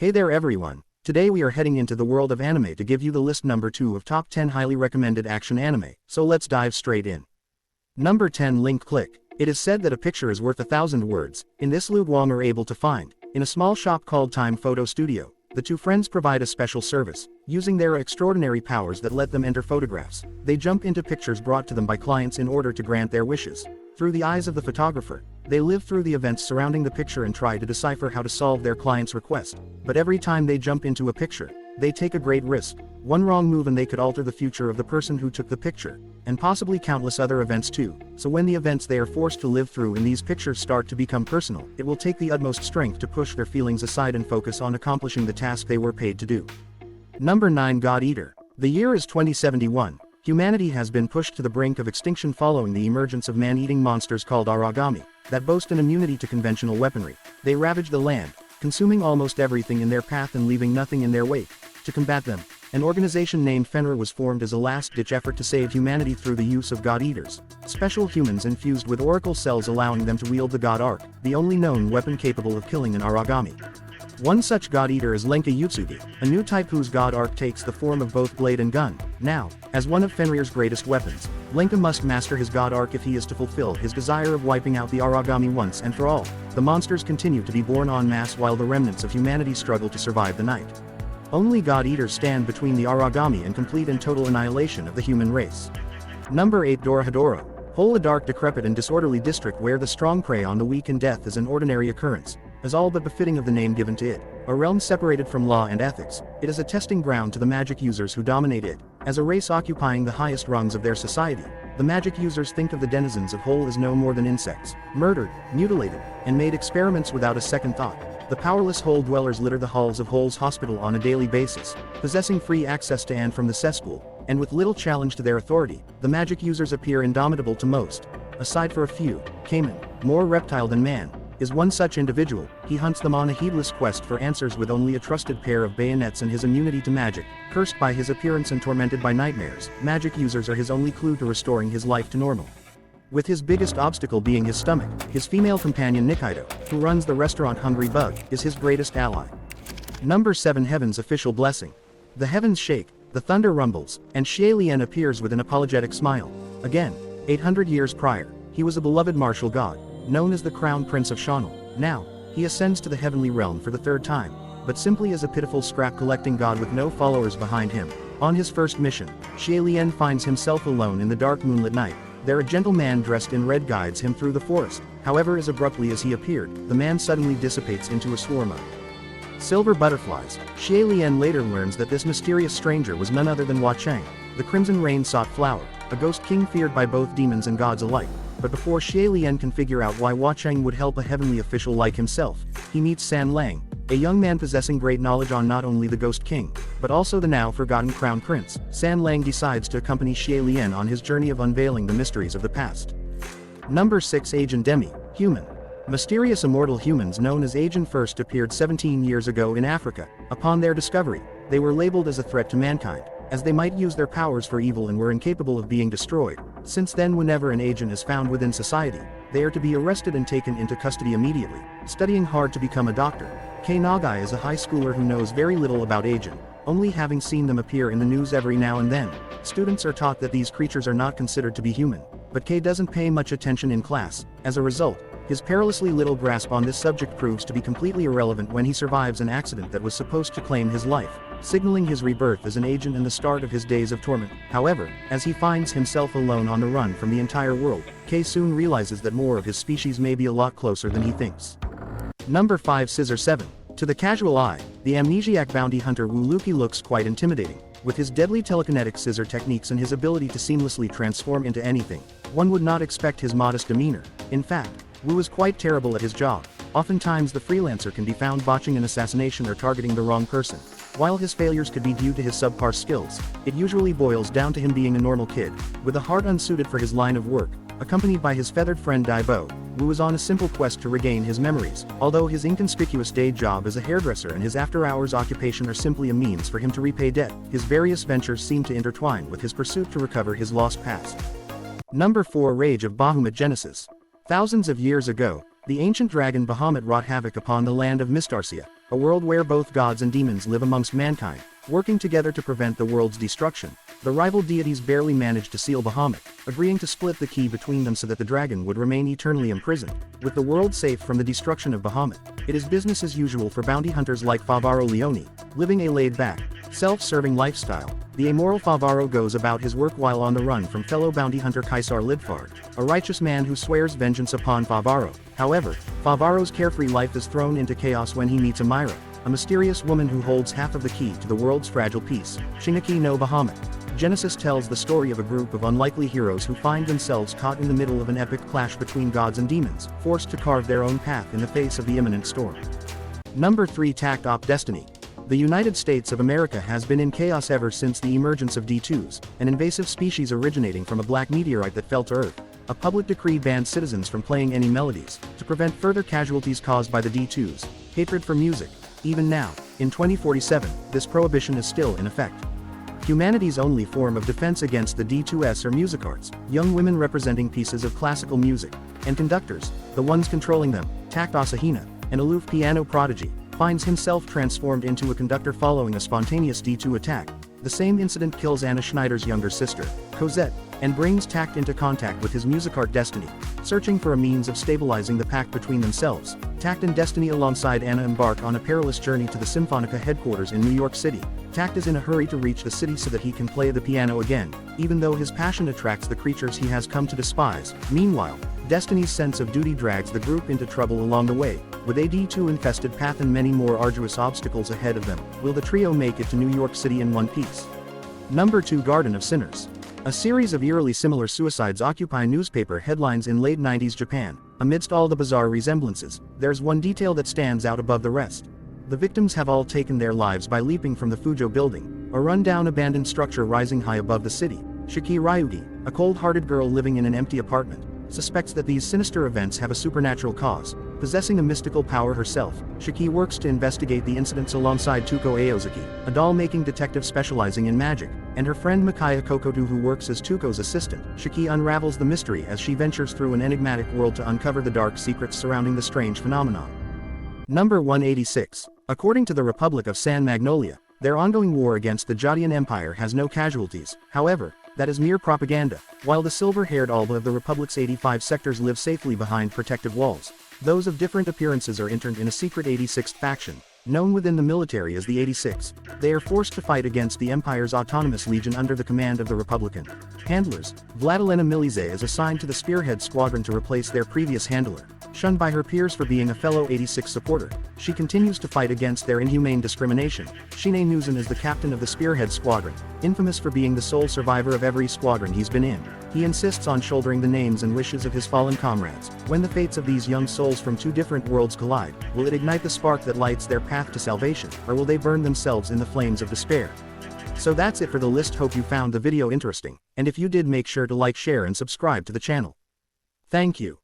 Hey there everyone, today we are heading into the world of anime to give you the list number 2 of top 10 highly recommended action anime, so let's dive straight in. Number 10 Link Click. It is said that a picture is worth 1,000 words. In this Lu Guang are able to find, in a small shop called Time Photo Studio, the two friends provide a special service. Using their extraordinary powers that let them enter photographs, they jump into pictures brought to them by clients in order to grant their wishes. Through the eyes of the photographer, they live through the events surrounding the picture and try to decipher how to solve their client's request. But every time they jump into a picture, they take a great risk. One wrong move and they could alter the future of the person who took the picture, and possibly countless other events too. So when the events they are forced to live through in these pictures start to become personal, it will take the utmost strength to push their feelings aside and focus on accomplishing the task they were paid to do. Number 9 God Eater. The year is 2071. Humanity has been pushed to the brink of extinction following the emergence of man-eating monsters called Aragami, that boast an immunity to conventional weaponry. They ravage the land, consuming almost everything in their path and leaving nothing in their wake. To combat them, an organization named Fenrir was formed as a last-ditch effort to save humanity through the use of God Eaters, special humans infused with oracle cells allowing them to wield the God Arc, the only known weapon capable of killing an Aragami. One such God Eater is Lenka Yutsugi, a new type whose God Arc takes the form of both blade and gun. Now, as one of Fenrir's greatest weapons, Lenka must master his God Arc if he is to fulfill his desire of wiping out the Aragami once and for all. The monsters continue to be born en masse while the remnants of humanity struggle to survive the night. Only God Eaters stand between the Aragami and complete and total annihilation of the human race. Number 8 Dorohedoro. Whole a dark, decrepit and disorderly district where the strong prey on the weak and death is an ordinary occurrence, as all but befitting of the name given to it. A realm separated from law and ethics, it is a testing ground to the magic users who dominate it. As a race occupying the highest rungs of their society, the magic users think of the denizens of Whole as no more than insects, murdered, mutilated, and made experiments without a second thought. The powerless Whole dwellers litter the halls of Whole's hospital on a daily basis, possessing free access to and from the cesspool, and with little challenge to their authority, the magic users appear indomitable to most. Aside for a few, Cayman, more reptile than man, is one such individual. He hunts them on a heedless quest for answers with only a trusted pair of bayonets and his immunity to magic. Cursed by his appearance and tormented by nightmares, magic users are his only clue to restoring his life to normal. With his biggest obstacle being his stomach, his female companion Nikaido, who runs the restaurant Hungry Bug, is his greatest ally. Number 7 Heaven's Official Blessing. The heavens shake, the thunder rumbles, and Xie Lian appears with an apologetic smile. Again, 800 years prior, he was a beloved martial god, known as the Crown Prince of Shannel. Now, he ascends to the heavenly realm for the third time, but simply as a pitiful scrap-collecting god with no followers behind him. On his first mission, Xie Lian finds himself alone in the dark moonlit night. There a gentle man dressed in red guides him through the forest. However, as abruptly as he appeared, the man suddenly dissipates into a swarm of silver butterflies. Xie Lian later learns that this mysterious stranger was none other than Hua Cheng, the Crimson Rain-sought flower, a ghost king feared by both demons and gods alike. But before Xie Lian can figure out why Hua Cheng would help a heavenly official like himself, he meets San Lang, a young man possessing great knowledge on not only the Ghost King, but also the now forgotten Crown Prince. San Lang decides to accompany Xie Lian on his journey of unveiling the mysteries of the past. Number 6 Agent Demi. Human. Mysterious immortal humans known as Agent first appeared 17 years ago in Africa. Upon their discovery, they were labeled as a threat to mankind, as they might use their powers for evil and were incapable of being destroyed. Since then, whenever an agent is found within society, they are to be arrested and taken into custody immediately. Studying hard to become a doctor, Kei Nagai is a high schooler who knows very little about agent, only having seen them appear in the news every now and then. Students are taught that these creatures are not considered to be human, but Kei doesn't pay much attention in class. As a result, his perilously little grasp on this subject proves to be completely irrelevant when he survives an accident that was supposed to claim his life, signaling his rebirth as an agent and the start of his days of torment. However, as he finds himself alone on the run from the entire world, Kei soon realizes that more of his species may be a lot closer than he thinks. Number 5 Scissor 7. To the casual eye, the amnesiac bounty hunter Wu Luki looks quite intimidating. With his deadly telekinetic scissor techniques and his ability to seamlessly transform into anything, one would not expect his modest demeanor. In fact, Wu is quite terrible at his job. Oftentimes the freelancer can be found botching an assassination or targeting the wrong person. While his failures could be due to his subpar skills, it usually boils down to him being a normal kid, with a heart unsuited for his line of work. Accompanied by his feathered friend Daibo, Wu is on a simple quest to regain his memories. Although his inconspicuous day job as a hairdresser and his after-hours occupation are simply a means for him to repay debt, his various ventures seem to intertwine with his pursuit to recover his lost past. Number 4 Rage of Bahamut Genesis. Thousands of years ago, The ancient dragon Bahamut wrought havoc upon the land of Mistarcia, a world where both gods and demons live amongst mankind, working together to prevent the world's destruction. The rival deities barely managed to seal Bahamut, agreeing to split the key between them so that the dragon would remain eternally imprisoned. With the world safe from the destruction of Bahamut, it is business as usual for bounty hunters like Favaro Leone, living a laid-back, self-serving lifestyle. The amoral Favaro goes about his work while on the run from fellow bounty hunter Kaisar Lidfard, a righteous man who swears vengeance upon Favaro. However, Favaro's carefree life is thrown into chaos when he meets Amira, a mysterious woman who holds half of the key to the world's fragile peace. Shingeki no Bahamut. Genesis tells the story of a group of unlikely heroes who find themselves caught in the middle of an epic clash between gods and demons, forced to carve their own path in the face of the imminent storm. Number 3. Tact Op Destiny. The United States of America has been in chaos ever since the emergence of D2s, an invasive species originating from a black meteorite that fell to Earth. A public decree banned citizens from playing any melodies, to prevent further casualties caused by the D2s. Hatred for music. Even now, in 2047, this prohibition is still in effect. Humanity's only form of defense against the D2s are music arts, young women representing pieces of classical music, and conductors, the ones controlling them. Tact Asahina, an aloof piano prodigy, finds himself transformed into a conductor following a spontaneous D2 attack. The same incident kills Anna Schneider's younger sister, Cosette, and brings Tact into contact with his music art Destiny, searching for a means of stabilizing the pact between themselves. Tact and Destiny alongside Anna embark on a perilous journey to the Symphonica headquarters in New York City. Tact is in a hurry to reach the city so that he can play the piano again, even though his passion attracts the creatures he has come to despise. Meanwhile, Destiny's sense of duty drags the group into trouble along the way, with a D2-infested path and many more arduous obstacles ahead of them. Will the trio make it to New York City in one piece? Number 2. Garden of Sinners. A series of eerily similar suicides occupy newspaper headlines in late 90s Japan. Amidst all the bizarre resemblances, there's one detail that stands out above the rest. The victims have all taken their lives by leaping from the Fujo building, a run-down abandoned structure rising high above the city. Shiki Ryugi, a cold-hearted girl living in an empty apartment, suspects that these sinister events have a supernatural cause. Possessing a mystical power herself, Shiki works to investigate the incidents alongside Tuko Aozuki, a doll-making detective specializing in magic, and her friend Mikaya Kokodu, who works as Tuko's assistant. Shiki unravels the mystery as she ventures through an enigmatic world to uncover the dark secrets surrounding the strange phenomenon. Number 186. According to the Republic of San Magnolia, their ongoing war against the Jodian Empire has no casualties. However, that is mere propaganda. While the silver-haired Alba of the Republic's 85 sectors live safely behind protective walls, those of different appearances are interned in a secret 86th faction, known within the military as the 86. They are forced to fight against the Empire's Autonomous Legion under the command of the Republican handlers. Vladilena Milize is assigned to the Spearhead Squadron to replace their previous handler. Shunned by her peers for being a fellow 86 supporter, she continues to fight against their inhumane discrimination. Shine Nuzan is the captain of the Spearhead Squadron, infamous for being the sole survivor of every squadron he's been in. He insists on shouldering the names and wishes of his fallen comrades. When the fates of these young souls from two different worlds collide, will it ignite the spark that lights their path to salvation, or will they burn themselves in the flames of despair? So that's it for the list. Hope you found the video interesting, and if you did, make sure to like, share and subscribe to the channel. Thank you.